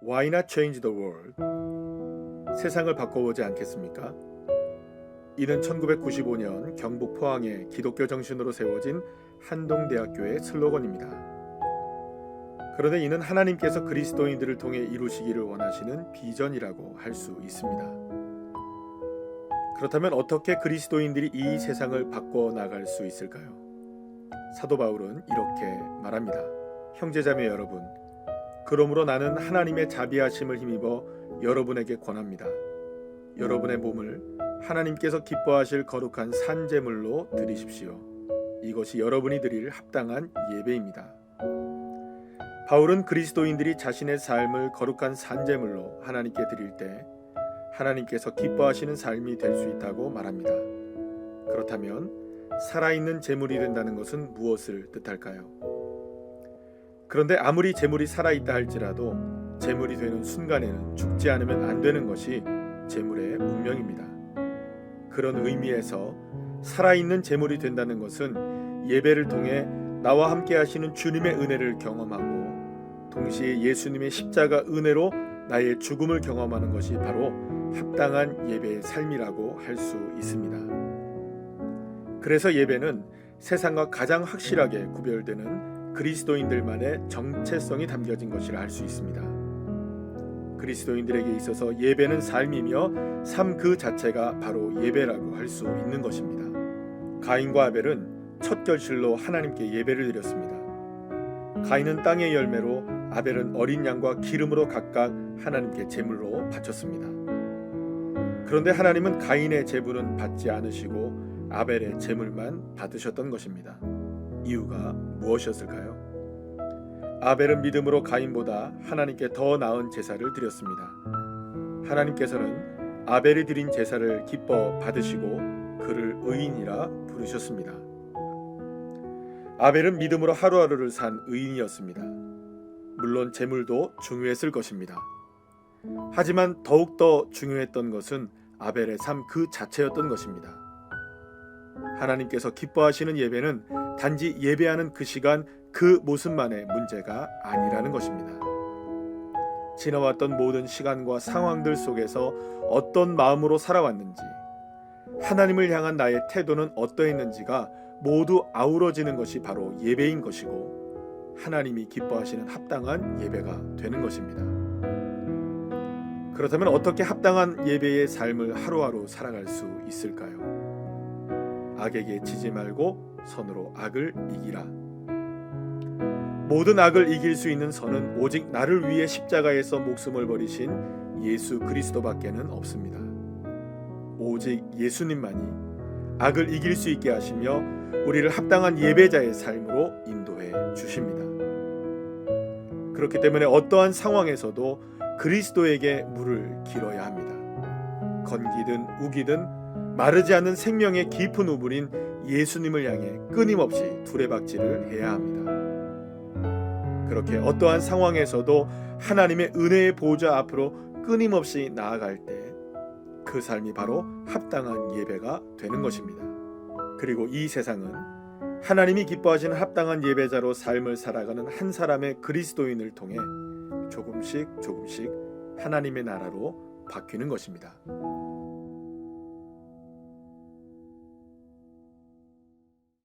Why not change the world? 세상을 바꿔보지 않겠습니까? 이는 1995년 경북 포항에 기독교 정신으로 세워진 한동대학교의 슬로건입니다. 그런데 이는 하나님께서 그리스도인들을 통해 이루시기를 원하시는 비전이라고 할 수 있습니다. 그렇다면 어떻게 그리스도인들이 이 세상을 바꿔나갈 수 있을까요? 사도 바울은 이렇게 말합니다. 형제자매 여러분, 그러므로 나는 하나님의 자비하심을 힘입어 여러분에게 권합니다. 여러분의 몸을 하나님께서 기뻐하실 거룩한 산제물로 드리십시오. 이것이 여러분이 드릴 합당한 예배입니다. 바울은 그리스도인들이 자신의 삶을 거룩한 산제물로 하나님께 드릴 때 하나님께서 기뻐하시는 삶이 될 수 있다고 말합니다. 그렇다면 살아있는 제물이 된다는 것은 무엇을 뜻할까요? 그런데 아무리 제물이 살아있다 할지라도 제물이 되는 순간에는 죽지 않으면 안 되는 것이 제물의 운명입니다. 그런 의미에서 살아있는 제물이 된다는 것은 예배를 통해 나와 함께 하시는 주님의 은혜를 경험하고 동시에 예수님의 십자가 은혜로 나의 죽음을 경험하는 것이 바로 합당한 예배의 삶이라고 할 수 있습니다. 그래서 예배는 세상과 가장 확실하게 구별되는 그리스도인들만의 정체성이 담겨진 것이라 할 수 있습니다. 그리스도인들에게 있어서 예배는 삶이며 삶 그 자체가 바로 예배라고 할 수 있는 것입니다. 가인과 아벨은 첫 결실로 하나님께 예배를 드렸습니다. 가인은 땅의 열매로, 아벨은 어린 양과 기름으로 각각 하나님께 제물로 바쳤습니다. 그런데 하나님은 가인의 제물은 받지 않으시고 아벨의 제물만 받으셨던 것입니다. 이유가 무엇이었을까요? 아벨은 믿음으로 가인보다 하나님께 더 나은 제사를 드렸습니다. 하나님께서는 아벨이 드린 제사를 기뻐 받으시고 그를 의인이라 부르셨습니다. 아벨은 믿음으로 하루하루를 산 의인이었습니다. 물론 제물도 중요했을 것입니다. 하지만 더욱더 중요했던 것은 아벨의 삶 그 자체였던 것입니다. 하나님께서 기뻐하시는 예배는 단지 예배하는 그 시간 그 모습만의 문제가 아니라는 것입니다. 지나왔던 모든 시간과 상황들 속에서 어떤 마음으로 살아왔는지, 하나님을 향한 나의 태도는 어떠했는지가 모두 아우러지는 것이 바로 예배인 것이고 하나님이 기뻐하시는 합당한 예배가 되는 것입니다. 그렇다면 어떻게 합당한 예배의 삶을 하루하루 살아갈 수 있을까요? 악에게 지지 말고 선으로 악을 이기라. 모든 악을 이길 수 있는 선은 오직 나를 위해 십자가에서 목숨을 버리신 예수 그리스도밖에는 없습니다. 오직 예수님만이 악을 이길 수 있게 하시며 우리를 합당한 예배자의 삶으로 인도해 주십니다. 그렇기 때문에 어떠한 상황에서도 그리스도에게 물을 길어야 합니다. 건기든 우기든 마르지 않는 생명의 깊은 우물인 예수님을 향해 끊임없이 두레박질을 해야 합니다. 그렇게 어떠한 상황에서도 하나님의 은혜의 보좌 앞으로 끊임없이 나아갈 때 그 삶이 바로 합당한 예배가 되는 것입니다. 그리고 이 세상은 하나님이 기뻐하시는 합당한 예배자로 삶을 살아가는 한 사람의 그리스도인을 통해 조금씩 하나님의 나라로 바뀌는 것입니다.